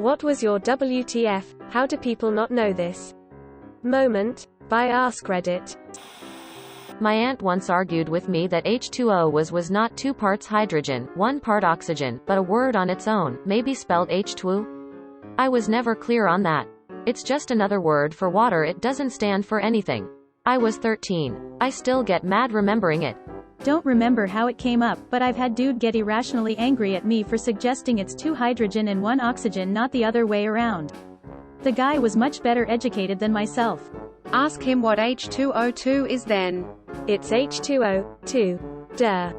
What was your WTF, how do people not know this? Moment, by Ask Reddit. My aunt once argued with me that H2O was not 2 parts hydrogen, 1 part oxygen, but a word on its own, maybe spelled H2O. I was never clear on that. It's just another word for water, it doesn't stand for anything. I was 13. I still get mad remembering it. Don't remember how it came up, but I've had dude get irrationally angry at me for suggesting it's 2 hydrogen and 1 oxygen, not the other way around. The guy was much better educated than myself. Ask him what H2O2 is then. It's H2O, duh.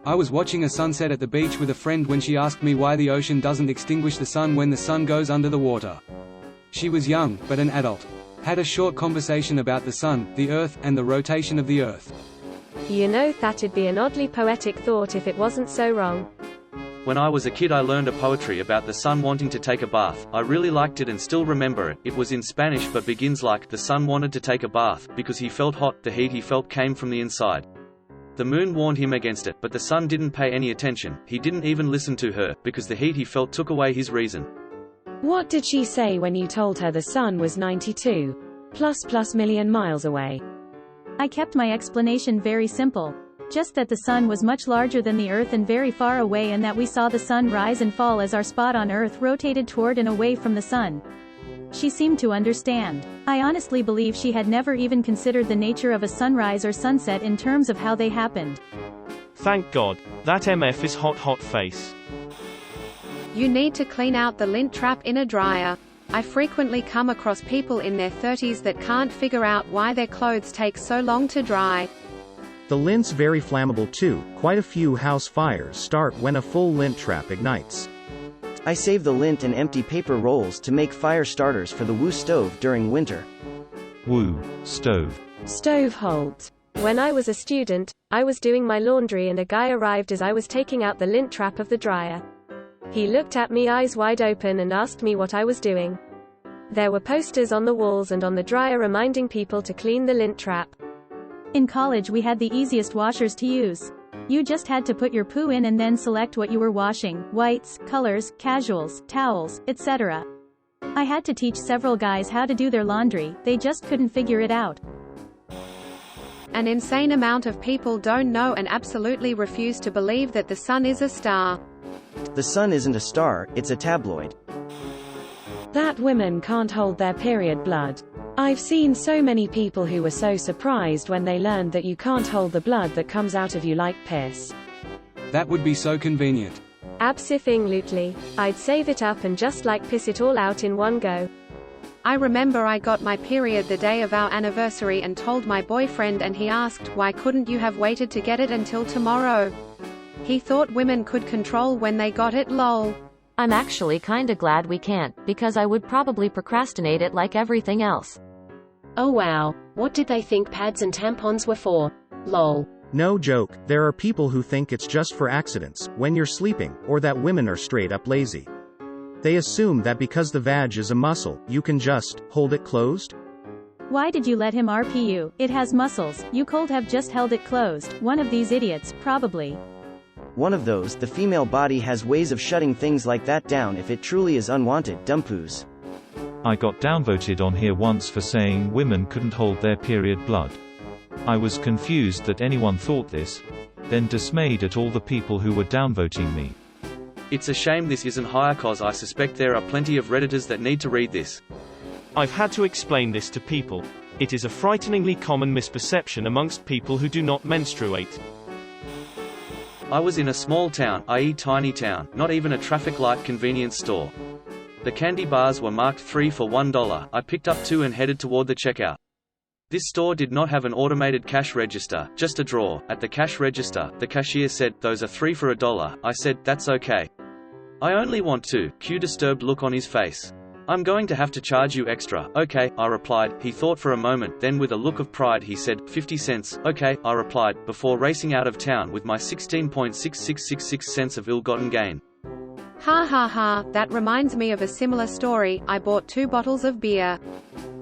I was watching a sunset at the beach with a friend when she asked me why the ocean doesn't extinguish the sun when the sun goes under the water. She was young, but an adult. Had a short conversation about the sun, the earth, and the rotation of the earth. You know that'd be an oddly poetic thought if it wasn't so wrong. When I was a kid I learned a poetry about the sun wanting to take a bath. I really liked it and still remember it. It was in Spanish but begins like, the sun wanted to take a bath, because he felt hot, the heat he felt came from the inside. The moon warned him against it, but the sun didn't pay any attention, he didn't even listen to her, because the heat he felt took away his reason. What did she say when you told her the sun was 92 plus million miles away? I kept my explanation very simple. Just that the sun was much larger than the earth and very far away, and that we saw the sun rise and fall as our spot on earth rotated toward and away from the sun. She seemed to understand. I honestly believe she had never even considered the nature of a sunrise or sunset in terms of how they happened. Thank God. That MF is hot face. You need to clean out the lint trap in a dryer. I frequently come across people in their 30s that can't figure out why their clothes take so long to dry. The lint's very flammable too. Quite a few house fires start when a full lint trap ignites. I save the lint and empty paper rolls to make fire starters for the Woo stove during winter. Woo stove. Stove Holt. When I was a student, I was doing my laundry and a guy arrived as I was taking out the lint trap of the dryer. He looked at me eyes wide open and asked me what I was doing. There were posters on the walls and on the dryer reminding people to clean the lint trap. In college we had the easiest washers to use. You just had to put your poo in and then select what you were washing, whites, colors, casuals, towels, etc. I had to teach several guys how to do their laundry, they just couldn't figure it out. An insane amount of people don't know and absolutely refuse to believe that the sun is a star. The sun isn't a star, it's a tabloid. That women can't hold their period blood. I've seen so many people who were so surprised when they learned that you can't hold the blood that comes out of you like piss. That would be so convenient. Abso-lutely. I'd save it up and just like piss it all out in one go. I remember I got my period the day of our anniversary and told my boyfriend, and he asked, why couldn't you have waited to get it until tomorrow? He thought women could control when they got it, lol. I'm actually kinda glad we can't, because I would probably procrastinate it like everything else. Oh wow, what did they think pads and tampons were for? Lol. No joke, there are people who think it's just for accidents, when you're sleeping, or that women are straight up lazy. They assume that because the vag is a muscle, you can just hold it closed? Why did you let him RPU? It has muscles, you could have just held it closed. One of these idiots, probably. One of those, the female body has ways of shutting things like that down if it truly is unwanted, dumpoos. I got downvoted on here once for saying women couldn't hold their period blood. I was confused that anyone thought this, then dismayed at all the people who were downvoting me. It's a shame this isn't higher, cause I suspect there are plenty of Redditors that need to read this. I've had to explain this to people. It is a frighteningly common misperception amongst people who do not menstruate. I was in a small town, i.e. tiny town, not even a traffic light convenience store. The candy bars were marked 3 for $1, I picked up 2 and headed toward the checkout. This store did not have an automated cash register, just a drawer. At the cash register, the cashier said, those are 3 for $1. I said, that's okay. I only want 2, cue disturbed look on his face. I'm going to have to charge you extra. Okay, I replied. He thought for a moment, then with a look of pride he said, 50 cents. Okay, I replied, before racing out of town with my 16.6666 cents of ill-gotten gain. Ha ha ha, that reminds me of a similar story. I bought 2 bottles of beer.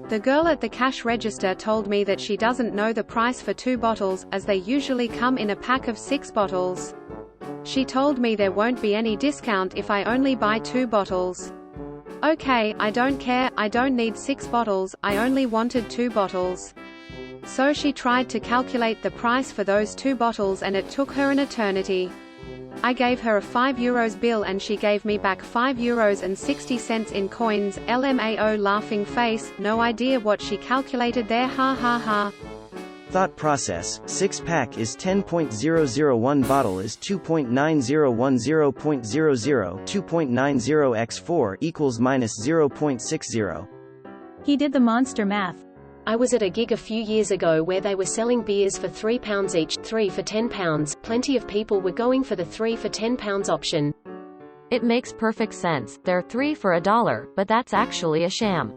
The girl at the cash register told me that she doesn't know the price for 2 bottles, as they usually come in a pack of 6 bottles. She told me there won't be any discount if I only buy 2 bottles. Okay, I don't care, I don't need 6 bottles, I only wanted 2 bottles. So she tried to calculate the price for those 2 bottles and it took her an eternity. I gave her a €5 bill and she gave me back €5.60 in coins. LMAO laughing face, no idea what she calculated there, ha ha ha. Thought process, 6-pack is 10.001 bottle is 2.9010.00, 2.90 x 4 equals minus 0.60. He did the monster math. I was at a gig a few years ago where they were selling beers for £3 each, 3 for £10. Plenty of people were going for the 3 for £10 option. It makes perfect sense. They're 3 for $1, but that's actually a sham.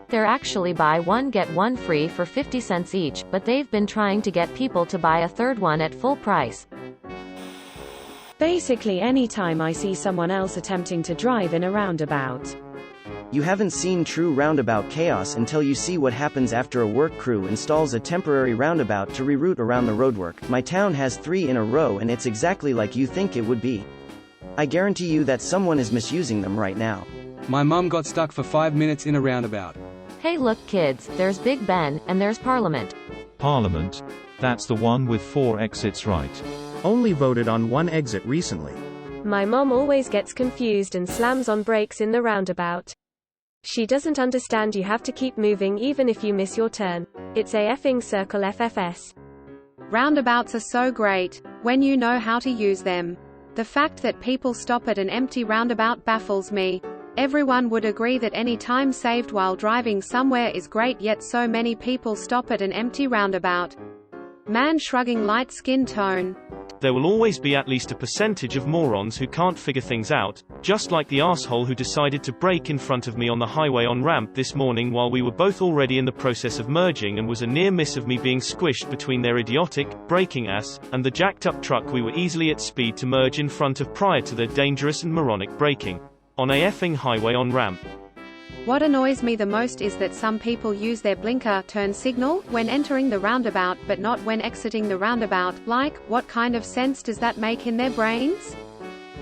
They're actually buy one get one free for 50 cents each, but they've been trying to get people to buy a third one at full price. Basically, anytime I see someone else attempting to drive in a roundabout. You haven't seen true roundabout chaos until you see what happens after a work crew installs a temporary roundabout to reroute around the roadwork. My town has 3 in a row and it's exactly like you think it would be. I guarantee you that someone is misusing them right now. My mum got stuck for 5 minutes in a roundabout. Hey look kids, there's Big Ben, and there's Parliament. Parliament? That's the one with 4 exits, right? Only voted on 1 exit recently. My mom always gets confused and slams on brakes in the roundabout. She doesn't understand you have to keep moving even if you miss your turn. It's a effing circle FFS. Roundabouts are so great, when you know how to use them. The fact that people stop at an empty roundabout baffles me. Everyone would agree that any time saved while driving somewhere is great, yet so many people stop at an empty roundabout. Man shrugging light skin tone. There will always be at least a percentage of morons who can't figure things out, just like the asshole who decided to brake in front of me on the highway on ramp this morning while we were both already in the process of merging, and was a near miss of me being squished between their idiotic, braking ass, and the jacked up truck we were easily at speed to merge in front of prior to their dangerous and moronic braking. On a effing highway on ramp. What annoys me the most is that some people use their blinker turn signal when entering the roundabout but not when exiting the roundabout. Like, what kind of sense does that make in their brains?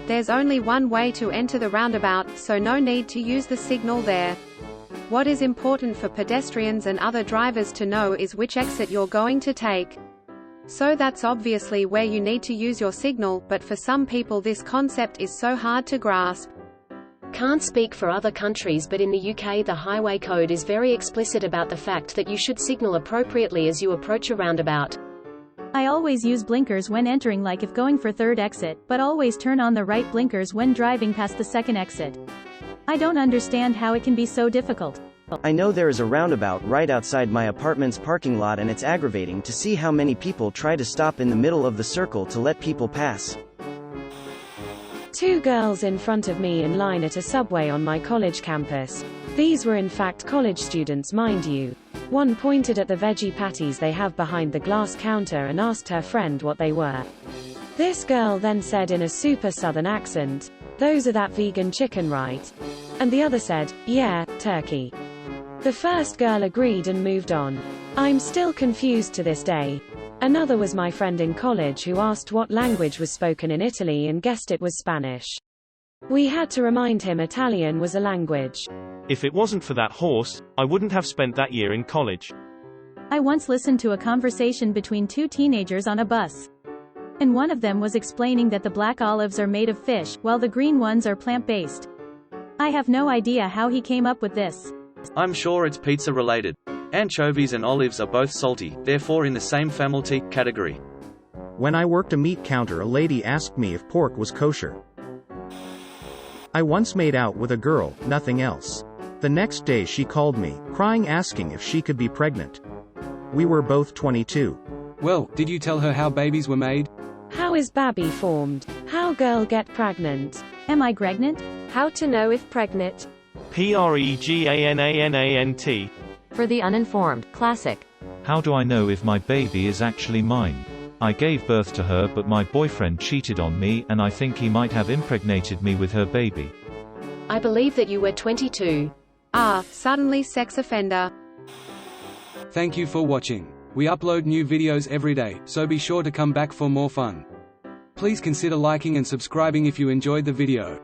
There's only one way to enter the roundabout, so no need to use the signal there. What is important for pedestrians and other drivers to know is which exit you're going to take. So that's obviously where you need to use your signal, but for some people this concept is so hard to grasp. Can't speak for other countries, but in the UK the highway code is very explicit about the fact that you should signal appropriately as you approach a roundabout. I always use blinkers when entering, like if going for third exit, but always turn on the right blinkers when driving past the second exit. I don't understand how it can be so difficult. I know there is a roundabout right outside my apartment's parking lot, and it's aggravating to see how many people try to stop in the middle of the circle to let people pass. 2 girls in front of me in line at a subway on my college campus. These were in fact college students, mind you. One pointed at the veggie patties they have behind the glass counter and asked her friend what they were. This girl then said in a super southern accent, "Those are that vegan chicken, right?" And the other said, "Yeah, turkey." The first girl agreed and moved on. I'm still confused to this day. Another was my friend in college who asked what language was spoken in Italy and guessed it was Spanish. We had to remind him Italian was a language. If it wasn't for that horse, I wouldn't have spent that year in college. I once listened to a conversation between 2 teenagers on a bus. And one of them was explaining that the black olives are made of fish, while the green ones are plant-based. I have no idea how he came up with this. I'm sure it's pizza related. Anchovies and olives are both salty, therefore in the same family category. When I worked a meat counter, a lady asked me if pork was kosher. I once made out with a girl, nothing else. The next day she called me, crying, asking if she could be pregnant. We were both 22. Well, did you tell her how babies were made? How is baby formed? How girl get pregnant? Am I pregnant? How to know if pregnant? Pregnant. For the uninformed, classic. How do I know if my baby is actually mine? I gave birth to her, but my boyfriend cheated on me, and I think he might have impregnated me with her baby. I believe that you were 22. Suddenly sex offender. Thank you for watching. We upload new videos every day, so be sure to come back for more fun. Please consider liking and subscribing if you enjoyed the video.